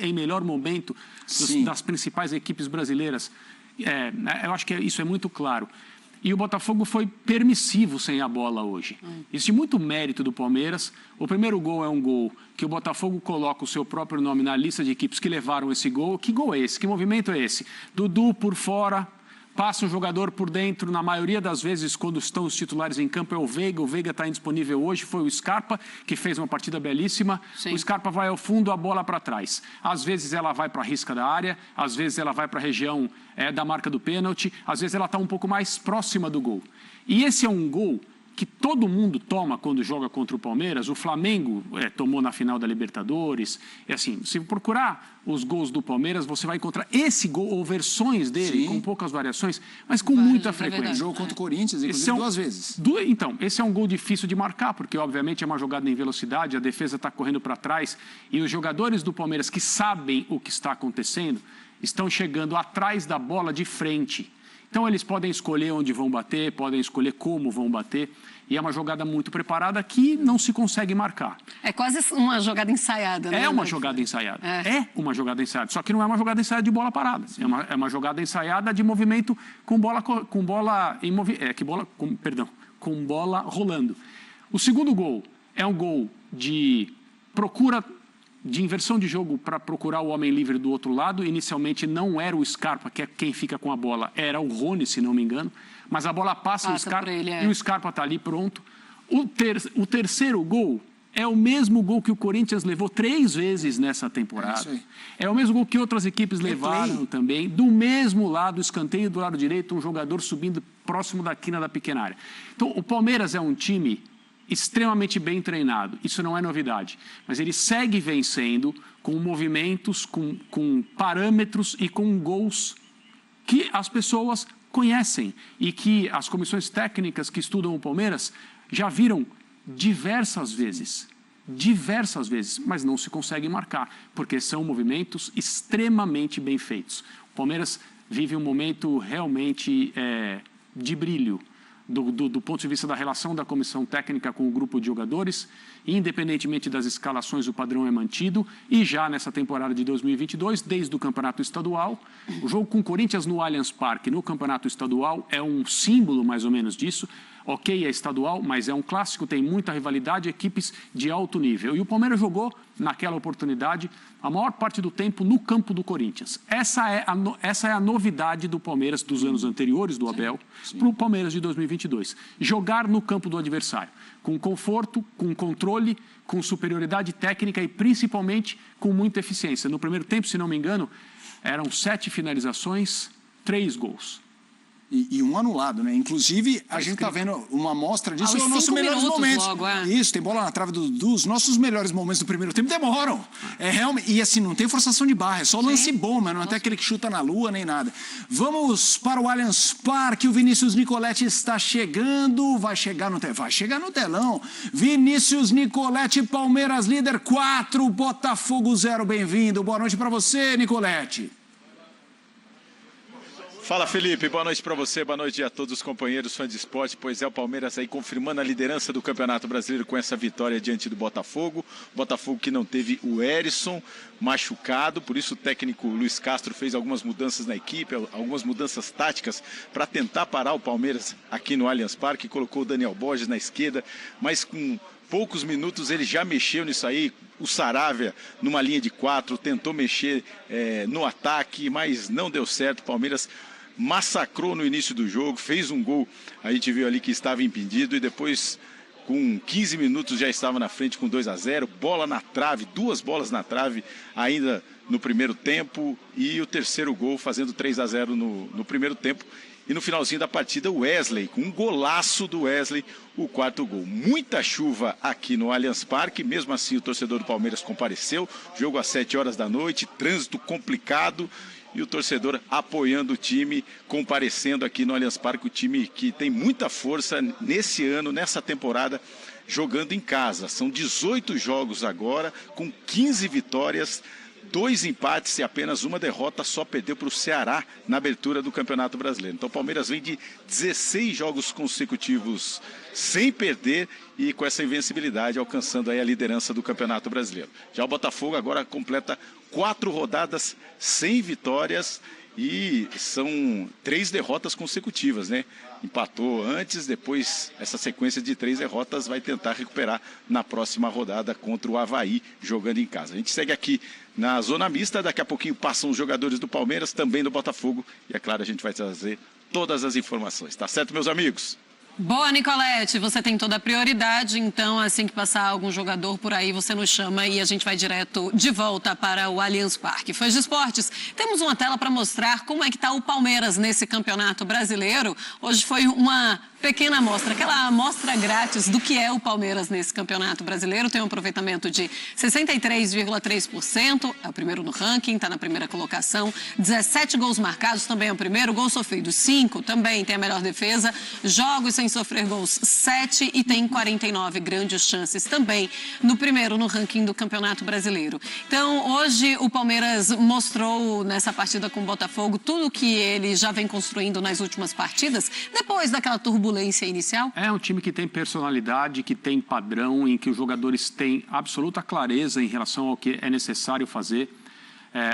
em melhor momento das principais equipes brasileiras. Eu acho que isso é muito claro. E o Botafogo foi permissivo sem a bola hoje. Existe muito mérito do Palmeiras. O primeiro gol é um gol que o Botafogo coloca o seu próprio nome na lista de equipes que levaram esse gol. Que gol é esse? Que movimento é esse? Dudu por fora, passa o jogador por dentro. Na maioria das vezes, quando estão os titulares em campo, é o Veiga. O Veiga está indisponível hoje. Foi o Scarpa, que fez uma partida belíssima. Sim. O Scarpa vai ao fundo, a bola para trás. Às vezes ela vai para a risca da área, às vezes ela vai para a região da marca do pênalti, às vezes ela está um pouco mais próxima do gol. E esse é um gol que todo mundo toma quando joga contra o Palmeiras. O Flamengo tomou na final da Libertadores. Assim, se procurar os gols do Palmeiras, você vai encontrar esse gol ou versões dele, com poucas variações, mas com muita frequência. Jogo contra o Corinthians, inclusive, duas vezes. Então, esse é um gol difícil de marcar, porque obviamente é uma jogada em velocidade, a defesa está correndo para trás, e os jogadores do Palmeiras que sabem o que está acontecendo, estão chegando atrás da bola de frente. Então, eles podem escolher onde vão bater, podem escolher como vão bater. E é uma jogada muito preparada que não se consegue marcar. É quase uma jogada ensaiada, né? É uma jogada ensaiada. É uma jogada ensaiada. Só que não é uma jogada ensaiada de bola parada. É uma jogada ensaiada de movimento com bola rolando. O segundo gol é um gol de procura de inversão de jogo para procurar o homem livre do outro lado. Inicialmente não era o Scarpa, que é quem fica com a bola, era o Rony, se não me engano. Mas a bola passa o Scarpa e o Scarpa está ali pronto. O terceiro gol é o mesmo gol que o Corinthians levou 3 vezes nessa temporada. É o mesmo gol que outras equipes levaram também. Do mesmo lado, escanteio do lado direito, um jogador subindo próximo da quina da pequena área. Então, o Palmeiras é um time extremamente bem treinado, isso não é novidade, mas ele segue vencendo com movimentos, com parâmetros e com gols que as pessoas conhecem e que as comissões técnicas que estudam o Palmeiras já viram diversas vezes, mas não se consegue marcar, porque são movimentos extremamente bem feitos. O Palmeiras vive um momento realmente de brilho, do ponto de vista da relação da comissão técnica com o grupo de jogadores. Independentemente das escalações, o padrão é mantido. E já nessa temporada de 2022, desde o Campeonato Estadual, o jogo com o Corinthians no Allianz Parque, no Campeonato Estadual, é um símbolo mais ou menos disso. Ok, é estadual, mas é um clássico, tem muita rivalidade, equipes de alto nível. E o Palmeiras jogou, naquela oportunidade, a maior parte do tempo no campo do Corinthians. Essa é a novidade do Palmeiras dos anos anteriores, do Abel, para o Palmeiras de 2022. Jogar no campo do adversário, com conforto, com controle, com superioridade técnica e principalmente com muita eficiência. No primeiro tempo, se não me engano, eram 7 finalizações, 3 gols. E um anulado, né? Inclusive, a gente está vendo uma amostra disso, os nossos melhores momentos. Logo, Isso, tem bola na trave dos nossos melhores momentos do primeiro tempo demoram. Realmente, e assim, não tem forçação de barra, é só lance bom, mas não é até aquele que chuta na lua nem nada. Vamos para o Allianz Parque, o Vinícius Nicoletti está chegando, vai chegar no telão. Vinícius Nicoletti, Palmeiras líder 4, Botafogo 0, bem-vindo. Boa noite para você, Nicoletti. Fala, Felipe, boa noite para você, boa noite a todos os companheiros fãs de esporte. Pois é, o Palmeiras aí confirmando a liderança do Campeonato Brasileiro com essa vitória diante do Botafogo. Botafogo que não teve o Herisson machucado, por isso o técnico Luiz Castro fez algumas mudanças na equipe, algumas mudanças táticas para tentar parar o Palmeiras aqui no Allianz Parque. Colocou o Daniel Borges na esquerda, mas com poucos minutos ele já mexeu nisso aí. O Saravia, numa linha de 4, tentou mexer no ataque, mas não deu certo. O Palmeiras massacrou no início do jogo, fez um gol, a gente viu ali que estava impedido e depois com 15 minutos já estava na frente com 2-0, bola na trave, 2 bolas na trave ainda no primeiro tempo e o terceiro gol fazendo 3-0 no primeiro tempo. E no finalzinho da partida, o Wesley, com um golaço do Wesley, o 4º gol. Muita chuva aqui no Allianz Parque, mesmo assim o torcedor do Palmeiras compareceu, jogo às 7 horas da noite, trânsito complicado, e o torcedor apoiando o time, comparecendo aqui no Allianz Parque, o time que tem muita força nesse ano, nessa temporada, jogando em casa. São 18 jogos agora, com 15 vitórias 2 empates e apenas 1 derrota, só perdeu para o Ceará na abertura do Campeonato Brasileiro. Então o Palmeiras vem de 16 jogos consecutivos sem perder e com essa invencibilidade alcançando aí a liderança do Campeonato Brasileiro. Já o Botafogo agora completa 4 rodadas sem vitórias e são 3 derrotas consecutivas, né? Empatou antes, depois essa sequência de 3 derrotas vai tentar recuperar na próxima rodada contra o Avaí, jogando em casa. A gente segue aqui na zona mista, daqui a pouquinho passam os jogadores do Palmeiras, também do Botafogo, e é claro, a gente vai trazer todas as informações. Tá certo, meus amigos? Boa, Nicolete, você tem toda a prioridade, então assim que passar algum jogador por aí, você nos chama e a gente vai direto de volta para o Allianz Parque. Fãs de esportes, temos uma tela para mostrar como é que está o Palmeiras nesse Campeonato Brasileiro. Hoje foi uma pequena amostra, aquela amostra grátis do que é o Palmeiras nesse Campeonato Brasileiro. Tem um aproveitamento de 63,3%, é o primeiro no ranking, está na primeira colocação. 17 gols marcados, também é o primeiro. Gol sofrido, 5, também tem a melhor defesa. Jogos sem sofrer gols, 7 e tem 49 grandes chances também no primeiro no ranking do Campeonato Brasileiro. Então, hoje o Palmeiras mostrou nessa partida com o Botafogo tudo que ele já vem construindo nas últimas partidas, depois daquela turbulência inicial? É um time que tem personalidade, que tem padrão, em que os jogadores têm absoluta clareza em relação ao que é necessário fazer.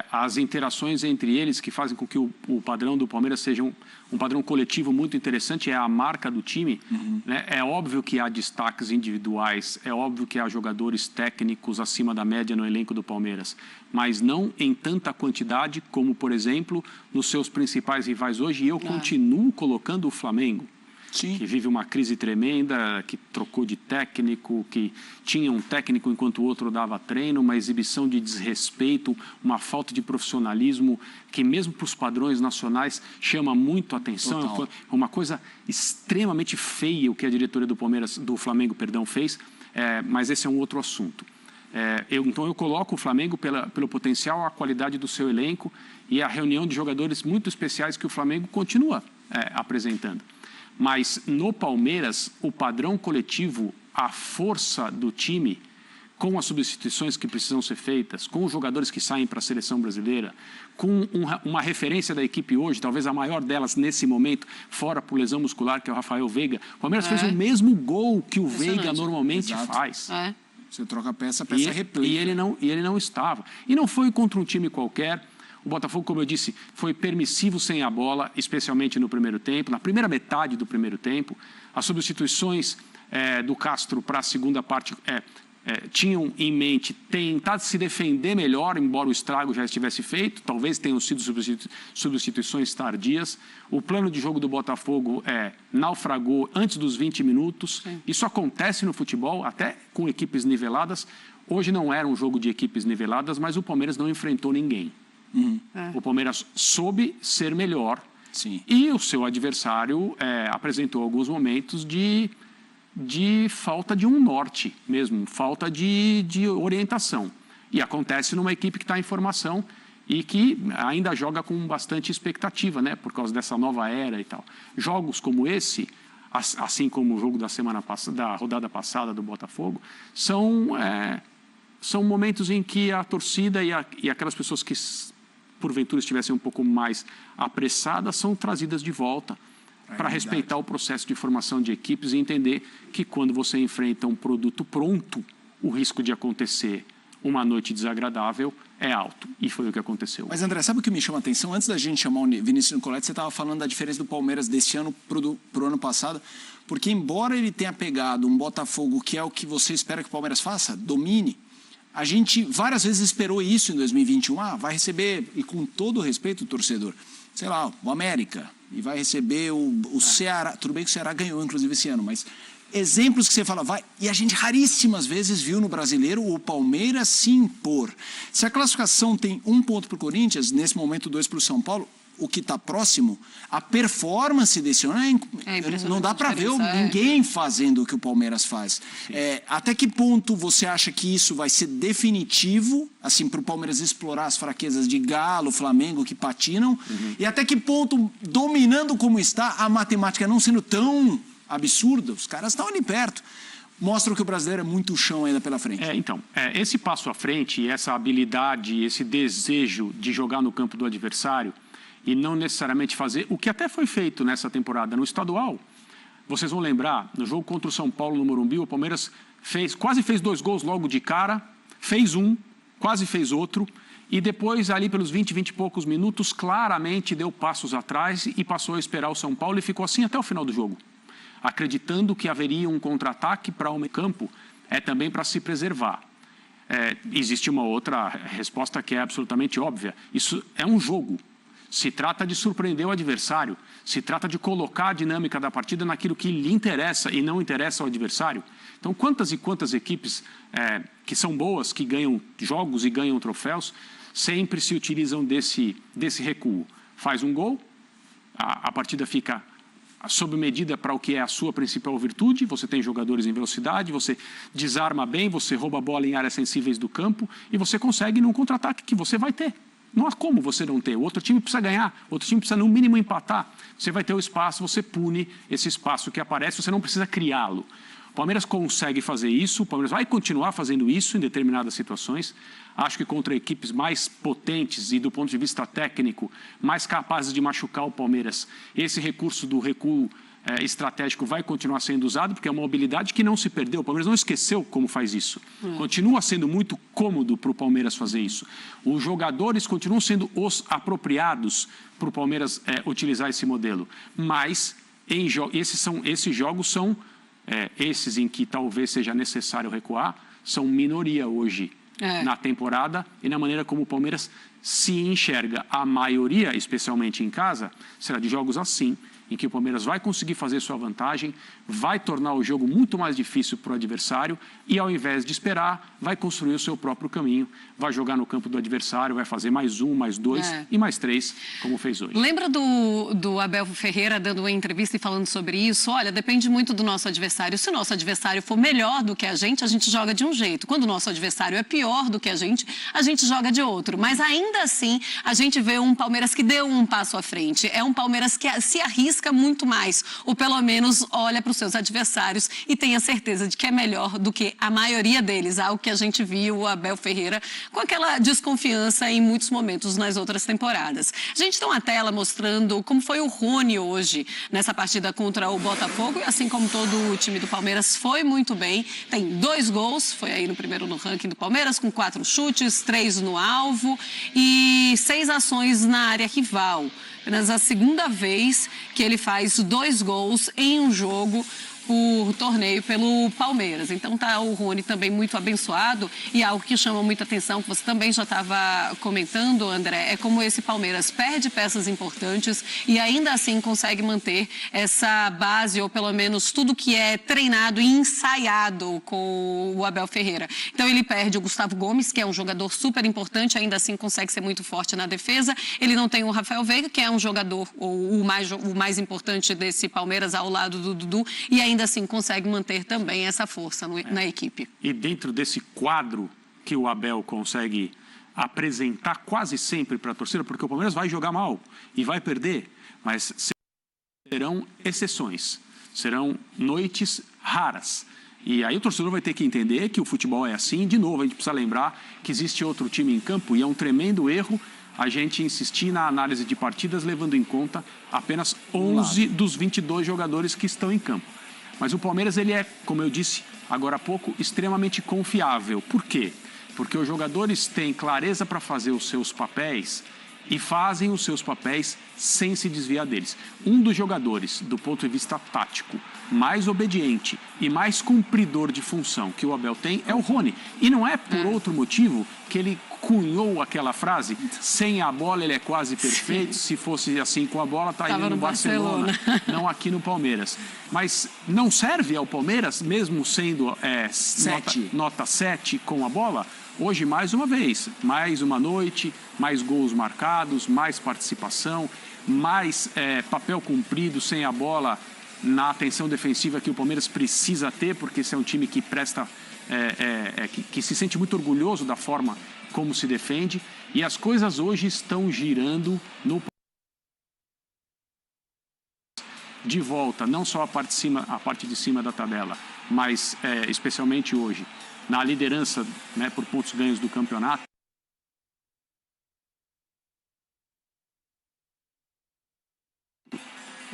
As interações entre eles que fazem com que o padrão do Palmeiras seja um padrão coletivo muito interessante, é a marca do time. Né? É óbvio que há destaques individuais, é óbvio que há jogadores técnicos acima da média no elenco do Palmeiras, mas não em tanta quantidade como, por exemplo, nos seus principais rivais hoje. E eu continuo colocando o Flamengo. Sim. Que vive uma crise tremenda, que trocou de técnico, que tinha um técnico enquanto o outro dava treino, uma exibição de desrespeito, uma falta de profissionalismo que mesmo para os padrões nacionais chama muito a atenção. Total. Uma coisa extremamente feia o que a diretoria do Flamengo fez, mas esse é um outro assunto. Então eu coloco o Flamengo pelo potencial, a qualidade do seu elenco e a reunião de jogadores muito especiais que o Flamengo continua apresentando. Mas no Palmeiras, o padrão coletivo, a força do time, com as substituições que precisam ser feitas, com os jogadores que saem para a seleção brasileira, com uma referência da equipe hoje, talvez a maior delas nesse momento, fora por lesão muscular, que é o Rafael Veiga. O Palmeiras fez o mesmo gol que o Veiga normalmente faz. Você troca a peça replica. E ele não estava. E não foi contra um time qualquer. O Botafogo, como eu disse, foi permissivo sem a bola, especialmente no primeiro tempo, na primeira metade do primeiro tempo. As substituições do Castro para a segunda parte tinham em mente tentar se defender melhor, embora o estrago já estivesse feito. Talvez tenham sido substituições tardias. O plano de jogo do Botafogo naufragou antes dos 20 minutos. Sim. Isso acontece no futebol, até com equipes niveladas. Hoje não era um jogo de equipes niveladas, mas o Palmeiras não enfrentou ninguém. O Palmeiras soube ser melhor. Sim. E o seu adversário apresentou alguns momentos de falta de um norte mesmo, falta de orientação. E acontece numa equipe que está em formação e que ainda joga com bastante expectativa, né, por causa dessa nova era e tal. Jogos como esse, assim como o jogo da rodada passada do Botafogo, são momentos em que a torcida e aquelas pessoas que porventura estivessem um pouco mais apressadas são trazidas de volta para respeitar o processo de formação de equipes e entender que quando você enfrenta um produto pronto, o risco de acontecer uma noite desagradável é alto. E foi o que aconteceu. Mas, André, sabe o que me chama a atenção? Antes da gente chamar o Vinícius Nicoletti, você estava falando da diferença do Palmeiras deste ano para o ano passado, porque embora ele tenha pegado um Botafogo que é o que você espera que o Palmeiras faça, domine, a gente várias vezes esperou isso em 2021. Vai receber, e com todo o respeito, o torcedor, sei lá, o América, e vai receber o Ceará. Tudo bem que o Ceará ganhou, inclusive, esse ano, mas exemplos que você fala, e a gente raríssimas vezes viu no brasileiro o Palmeiras se impor. Se a classificação tem 1 ponto para o Corinthians, nesse momento 2 para o São Paulo, o que está próximo, a performance desse ano não dá para ver ninguém fazendo o que o Palmeiras faz. Até que ponto você acha que isso vai ser definitivo, assim, para o Palmeiras explorar as fraquezas de Galo, Flamengo, que patinam, e até que ponto, dominando como está, a matemática não sendo tão absurda, os caras estão ali perto, mostram que o brasileiro é muito chão ainda pela frente. Esse passo à frente, essa habilidade, esse desejo de jogar no campo do adversário e não necessariamente fazer o que até foi feito nessa temporada no estadual. Vocês vão lembrar, no jogo contra o São Paulo no Morumbi, o Palmeiras quase fez 2 gols logo de cara, fez um, quase fez outro, e depois, ali pelos 20 e poucos minutos, claramente deu passos atrás e passou a esperar o São Paulo e ficou assim até o final do jogo, acreditando que haveria um contra-ataque para o meio campo, também para se preservar. Existe uma outra resposta que é absolutamente óbvia. Isso é um jogo. Se trata de surpreender o adversário. Se trata de colocar a dinâmica da partida naquilo que lhe interessa e não interessa ao adversário. Então, quantas e quantas equipes que são boas, que ganham jogos e ganham troféus, sempre se utilizam desse recuo. Faz um gol, a partida fica sob medida para o que é a sua principal virtude, você tem jogadores em velocidade, você desarma bem, você rouba a bola em áreas sensíveis do campo e você consegue num contra-ataque que você vai ter. Não há como você não ter. O outro time precisa ganhar, o outro time precisa no mínimo empatar. Você vai ter o espaço, você pune esse espaço que aparece, você não precisa criá-lo. O Palmeiras consegue fazer isso, o Palmeiras vai continuar fazendo isso em determinadas situações. Acho que contra equipes mais potentes e do ponto de vista técnico, mais capazes de machucar o Palmeiras, esse recurso do recuo estratégico vai continuar sendo usado, porque é uma habilidade que não se perdeu. O Palmeiras não esqueceu como faz isso. Continua sendo muito cômodo para o Palmeiras fazer isso. Os jogadores continuam sendo os apropriados para o Palmeiras utilizar esse modelo. Mas esses jogos são... esses em que talvez seja necessário recuar, são minoria hoje na temporada e na maneira como o Palmeiras se enxerga. A maioria, especialmente em casa, será de jogos assim, em que o Palmeiras vai conseguir fazer sua vantagem, vai tornar o jogo muito mais difícil para o adversário e, ao invés de esperar, vai construir o seu próprio caminho, vai jogar no campo do adversário, vai fazer mais 1, mais 2 e mais 3, como fez hoje. Lembra do Abel Ferreira dando uma entrevista e falando sobre isso? Olha, depende muito do nosso adversário. Se o nosso adversário for melhor do que a gente joga de um jeito. Quando o nosso adversário é pior do que a gente joga de outro. Mas ainda assim, a gente vê um Palmeiras que deu um passo à frente. É um Palmeiras que se arrisca muito mais, ou pelo menos olha para os seus adversários e tem a certeza de que é melhor do que a maioria deles, algo que a gente viu o Abel Ferreira com aquela desconfiança em muitos momentos nas outras temporadas. A gente tem uma tela mostrando como foi o Rony hoje nessa partida contra o Botafogo, e assim como todo o time do Palmeiras foi muito bem, tem 2 gols, foi aí no primeiro no ranking do Palmeiras, com 4 chutes, 3 no alvo e 6 ações na área rival. Apenas a segunda vez que ele faz 2 gols em um jogo por torneio pelo Palmeiras. Então tá o Rony também muito abençoado, e algo que chama muita atenção, que você também já estava comentando, André, é como esse Palmeiras perde peças importantes e ainda assim consegue manter essa base, ou pelo menos tudo que é treinado e ensaiado com o Abel Ferreira. Então ele perde o Gustavo Gomes, que é um jogador super importante, ainda assim consegue ser muito forte na defesa. Ele não tem o Rafael Veiga, que é um jogador o mais importante desse Palmeiras ao lado do Dudu, e ainda assim consegue manter também essa força na equipe. E dentro desse quadro que o Abel consegue apresentar quase sempre para a torcida, porque o Palmeiras vai jogar mal e vai perder, mas serão exceções, serão noites raras. E aí o torcedor vai ter que entender que o futebol é assim. De novo, a gente precisa lembrar que existe outro time em campo, e é um tremendo erro a gente insistir na análise de partidas levando em conta apenas 11 dos 22 jogadores que estão em campo. Mas o Palmeiras, ele é, como eu disse agora há pouco, extremamente confiável. Por quê? Porque os jogadores têm clareza para fazer os seus papéis e fazem os seus papéis sem se desviar deles. Um dos jogadores, do ponto de vista tático, mais obediente e mais cumpridor de função que o Abel tem é o Rony. E não é por outro motivo que ele cunhou aquela frase: sem a bola ele é quase perfeito, se fosse assim com a bola, está indo no Barcelona, não aqui no Palmeiras. Mas não serve ao Palmeiras, mesmo sendo nota 7 com a bola. Hoje, mais uma vez, mais uma noite, mais gols marcados, mais participação, mais papel cumprido sem a bola na atenção defensiva que o Palmeiras precisa ter, porque esse é um time que presta, que se sente muito orgulhoso da forma como se defende, e as coisas hoje estão girando no de volta, não só a parte de cima da tabela, mas especialmente hoje, na liderança, né, por pontos ganhos do campeonato,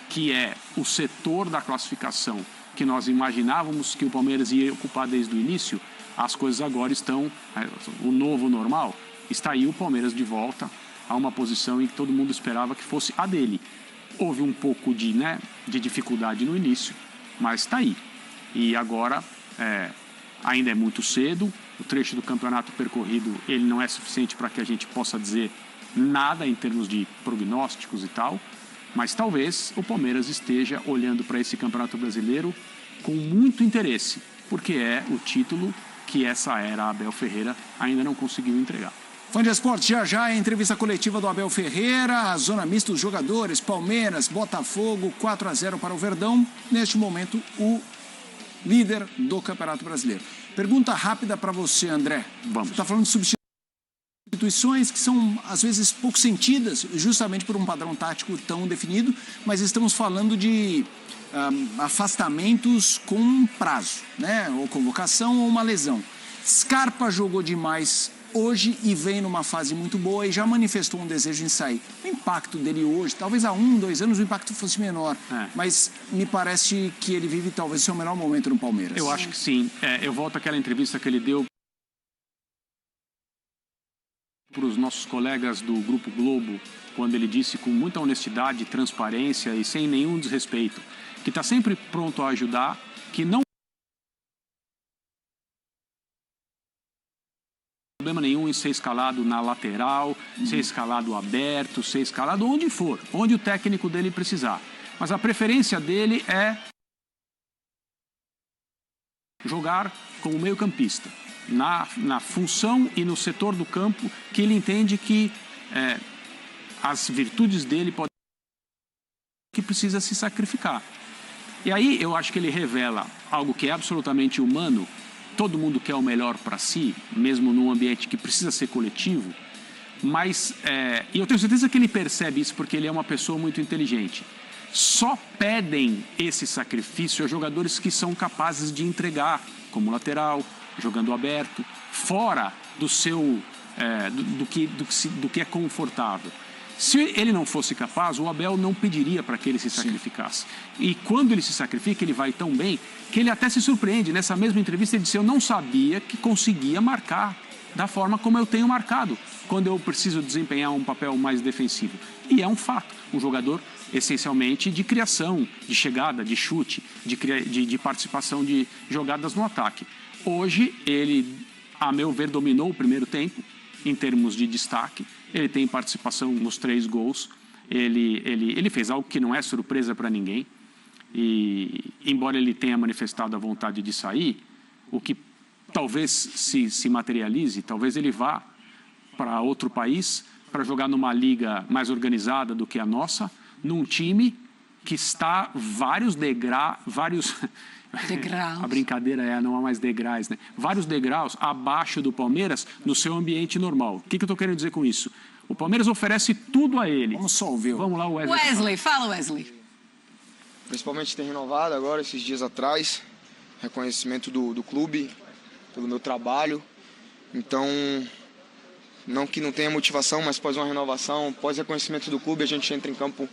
que é o setor da classificação que nós imaginávamos que o Palmeiras ia ocupar desde o início, as coisas agora estão, o novo normal, está aí o Palmeiras de volta a uma posição em que todo mundo esperava que fosse a dele. Houve um pouco de dificuldade no início, mas está aí. E agora, ainda é muito cedo, o trecho do campeonato percorrido ele não é suficiente para que a gente possa dizer nada em termos de prognósticos e tal, mas talvez o Palmeiras esteja olhando para esse Campeonato Brasileiro com muito interesse, porque é o título que essa era Abel Ferreira ainda não conseguiu entregar. Fã de Esporte, já a entrevista coletiva do Abel Ferreira, a zona mista dos jogadores, Palmeiras, Botafogo, 4-0 para o Verdão. Neste momento, o líder do Campeonato Brasileiro. Pergunta rápida para você, André. Vamos. Você está falando de substituições que são, às vezes, pouco sentidas, justamente por um padrão tático tão definido, mas estamos falando de afastamentos com prazo, né? Ou convocação ou uma lesão. Scarpa jogou demais hoje e vem numa fase muito boa e já manifestou um desejo em sair. O impacto dele hoje, talvez há 1, 2 anos o impacto fosse menor, mas me parece que ele vive talvez o seu melhor momento no Palmeiras. Eu acho que sim. Eu volto àquela entrevista que ele deu para os nossos colegas do Grupo Globo, quando ele disse com muita honestidade, transparência e sem nenhum desrespeito, que está sempre pronto a ajudar, que não problema nenhum em ser escalado na lateral, ser escalado aberto, ser escalado onde for, onde o técnico dele precisar. Mas a preferência dele é jogar como meio-campista, na função e no setor do campo que ele entende que as virtudes dele podem que precisa se sacrificar. E aí eu acho que ele revela algo que é absolutamente humano. Todo mundo quer o melhor para si, mesmo num ambiente que precisa ser coletivo, mas, e eu tenho certeza que ele percebe isso porque ele é uma pessoa muito inteligente. Só pedem esse sacrifício a jogadores que são capazes de entregar, como lateral, jogando aberto, fora do seu, do que é confortável. Se ele não fosse capaz, o Abel não pediria para que ele se sacrificasse. E quando ele se sacrifica, ele vai tão bem que ele até se surpreende. Nessa mesma entrevista ele disse, eu não sabia que conseguia marcar da forma como eu tenho marcado, quando eu preciso desempenhar um papel mais defensivo. E é um fato, um jogador essencialmente de criação, de chegada, de chute, de participação de jogadas no ataque. Hoje ele, a meu ver, dominou o primeiro tempo, em termos de destaque. Ele tem participação nos 3 gols. Ele fez algo que não é surpresa para ninguém. E, embora ele tenha manifestado a vontade de sair, o que talvez se materialize, talvez ele vá para outro país para jogar numa liga mais organizada do que a nossa, num time que está vários degraus. A brincadeira não há mais degraus, né? Vários degraus abaixo do Palmeiras no seu ambiente normal. O que eu estou querendo dizer com isso? O Palmeiras oferece tudo a ele. Vamos só ouvir. Vamos lá, Wesley. Fala, Wesley. Principalmente ter renovado agora, esses dias atrás. Reconhecimento do clube, pelo meu trabalho. Então, não que não tenha motivação, mas após uma renovação, após reconhecimento do clube, a gente entra em campo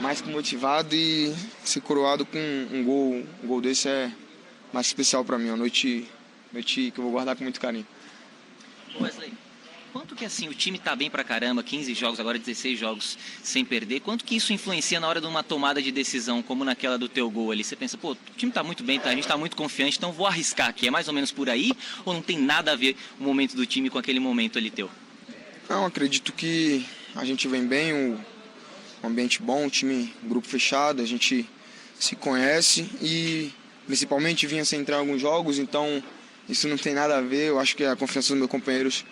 mais que motivado e ser coroado com um gol desse é mais especial para mim, uma noite que eu vou guardar com muito carinho. Wesley, quanto que assim o time tá bem pra caramba, 15 jogos, agora 16 jogos sem perder, quanto que isso influencia na hora de uma tomada de decisão, como naquela do teu gol ali? Você pensa, pô, o time tá muito bem, a gente tá muito confiante, então vou arriscar aqui, é mais ou menos por aí ou não tem nada a ver o momento do time com aquele momento ali teu? Não, acredito que a gente vem bem, um ambiente bom, um time, grupo fechado, a gente se conhece e principalmente vinha sem entrar em alguns jogos, então isso não tem nada a ver. Eu acho que a confiança dos meus companheiros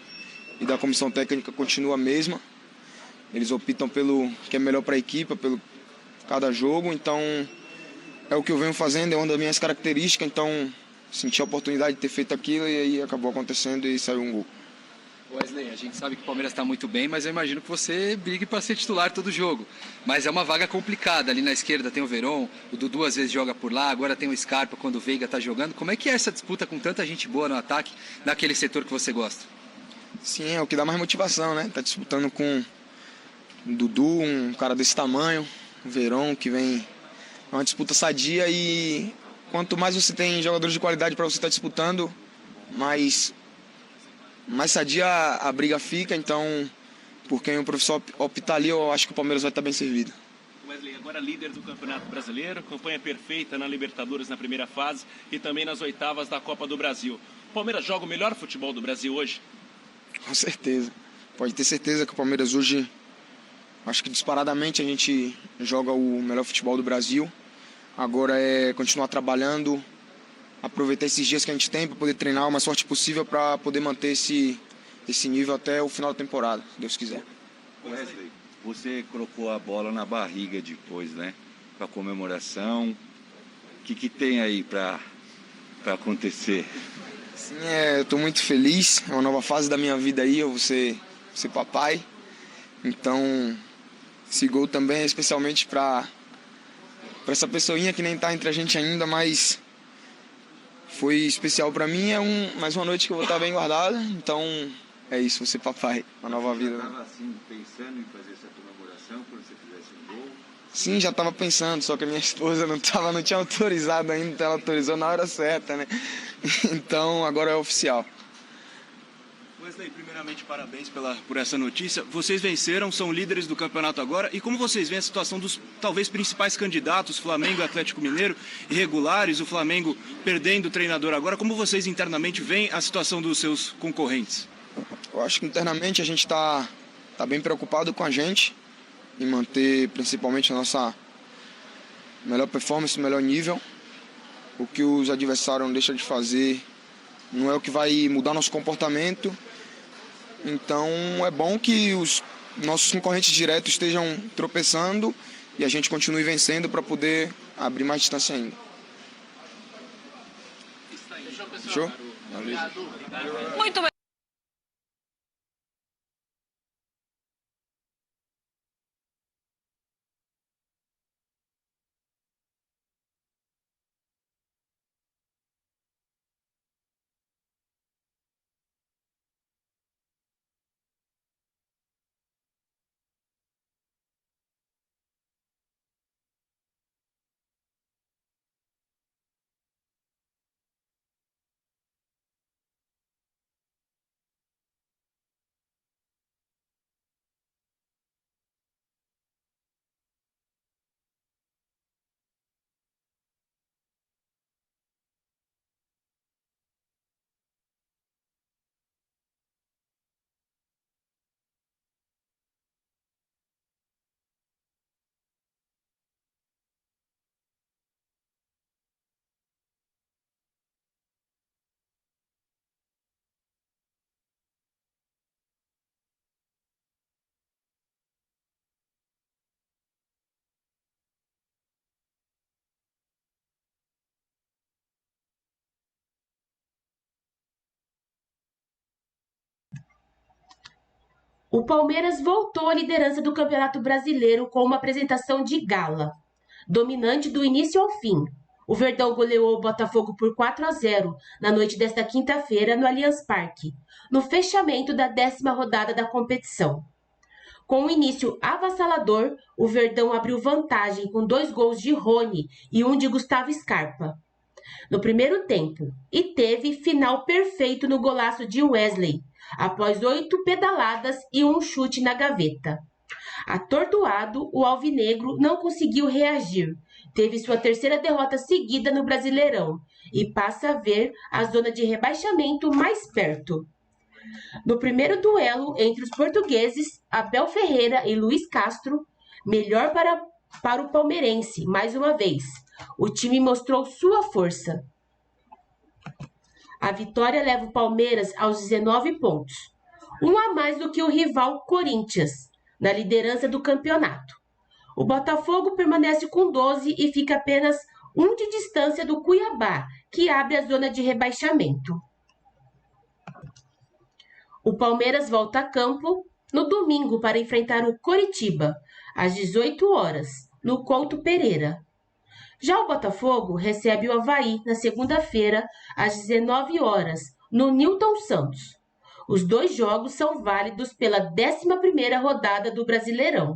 e da comissão técnica continua a mesma. Eles optam pelo que é melhor para a equipe, pelo cada jogo, então é o que eu venho fazendo, é uma das minhas características, então senti a oportunidade de ter feito aquilo e aí acabou acontecendo e saiu um gol. Wesley, a gente sabe que o Palmeiras está muito bem, mas eu imagino que você brigue para ser titular todo jogo. Mas é uma vaga complicada. Ali na esquerda tem o Verón, o Dudu às vezes joga por lá, agora tem o Scarpa quando o Veiga está jogando. Como é que é essa disputa com tanta gente boa no ataque, naquele setor que você gosta? Sim, é o que dá mais motivação, né? Tá disputando com o Dudu, um cara desse tamanho, o Verón, que vem... É uma disputa sadia e quanto mais você tem jogadores de qualidade para você estar disputando, mais sadia a briga fica. Então, por quem o professor optar ali, eu acho que o Palmeiras vai estar bem servido. Wesley, agora líder do Campeonato Brasileiro, campanha perfeita na Libertadores na primeira fase e também nas oitavas da Copa do Brasil. O Palmeiras joga o melhor futebol do Brasil hoje? Com certeza. Pode ter certeza que o Palmeiras hoje, acho que disparadamente a gente joga o melhor futebol do Brasil. Agora é continuar trabalhando, aproveitar esses dias que a gente tem para poder treinar o mais forte possível para poder manter esse nível até o final da temporada, se Deus quiser. Wesley, você colocou a bola na barriga depois, né? Para comemoração. O que tem aí para acontecer? Sim, eu estou muito feliz. É uma nova fase da minha vida aí, eu vou ser papai. Então, esse gol também é especialmente para essa pessoinha que nem está entre a gente ainda, mas foi especial para mim. É mais uma noite que eu vou estar bem guardada. Então, é isso, vou ser papai, uma nova vida. Você estava assim, pensando em fazer essa comemoração quando você fizesse um gol? Sim, já estava pensando, só que a minha esposa não tinha autorizado ainda, então ela autorizou na hora certa, né? Então, agora é oficial. Wesley, primeiramente, parabéns por essa notícia. Vocês venceram, são líderes do campeonato agora. E como vocês veem a situação dos, talvez, principais candidatos, Flamengo e Atlético Mineiro, irregulares, o Flamengo perdendo o treinador agora, como vocês internamente veem a situação dos seus concorrentes? Eu acho que internamente a gente está bem preocupado com a gente, em manter principalmente a nossa melhor performance, melhor nível. O que os adversários não deixam de fazer não é o que vai mudar nosso comportamento. Então é bom que os nossos concorrentes diretos estejam tropeçando e a gente continue vencendo para poder abrir mais distância ainda. Fechou? Muito bem. O Palmeiras voltou à liderança do Campeonato Brasileiro com uma apresentação de gala. Dominante do início ao fim, o Verdão goleou o Botafogo por 4-0 na noite desta quinta-feira no Allianz Parque, no fechamento da 10ª rodada da competição. Com um início avassalador, o Verdão abriu vantagem com 2 gols de Rony e um de Gustavo Scarpa no primeiro tempo, e teve final perfeito no golaço de Wesley, após 8 pedaladas e um chute na gaveta. Atordoado, o alvinegro não conseguiu reagir, teve sua 3ª derrota seguida no Brasileirão e passa a ver a zona de rebaixamento mais perto. No primeiro duelo entre os portugueses, Abel Ferreira e Luiz Castro, melhor para o palmeirense, mais uma vez. O time mostrou sua força. A vitória leva o Palmeiras aos 19 pontos, um a mais do que o rival Corinthians, na liderança do campeonato. O Botafogo permanece com 12 e fica apenas 1 de distância do Cuiabá, que abre a zona de rebaixamento. O Palmeiras volta a campo no domingo para enfrentar o Coritiba, às 18 horas, no Couto Pereira. Já o Botafogo recebe o Avaí na segunda-feira, às 19 horas, no Newton Santos. Os 2 jogos são válidos pela 11ª rodada do Brasileirão.